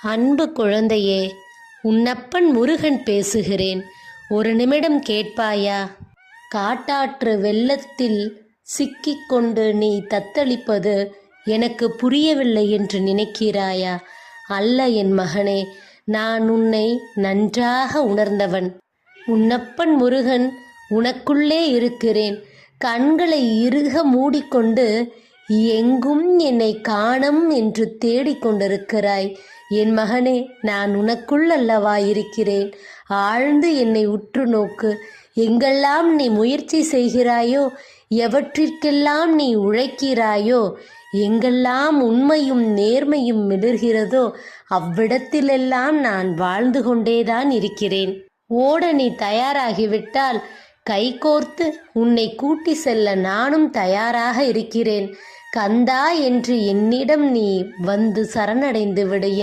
அன்பு குழந்தையே, உன்னப்பன் முருகன் பேசுகிறேன். ஒரு நிமிடம் கேட்பாயா? காட்டாற்று வெள்ளத்தில் சிக்கிக்கொண்டு நீ தத்தளிப்பது எனக்கு புரியவில்லை என்று நினைக்கிறாயா? அல்ல என் மகனே, நான் உன்னை நன்றாக உணர்ந்தவன். உன்னப்பன் முருகன் உனக்குள்ளே இருக்கிறேன். கண்களை இறுக மூடிக்கொண்டு எங்கும் என்னை காணம் என்று தேடிக்கொண்டிருக்கிறாய். என் மகனே, நான் உனக்குள் அல்லவா இருக்கிறேன். ஆழ்ந்து என்னை உற்று நோக்கு. எங்கெல்லாம் நீ முயற்சி செய்கிறாயோ, எவற்றிற்கெல்லாம் நீ உழைக்கிறாயோ, எங்கெல்லாம் உண்மையும் நேர்மையும் மிளர்கிறதோ, அவ்விடத்திலெல்லாம் நான் வாழ்ந்து கொண்டேதான் இருக்கிறேன். ஓட நீ தயாராகிவிட்டால் கைகோர்த்து உன்னை கூட்டி செல்ல நானும் தயாராக இருக்கிறேன். கந்தா என்று என்னிடம் நீ வந்து சரணடைந்து விடு.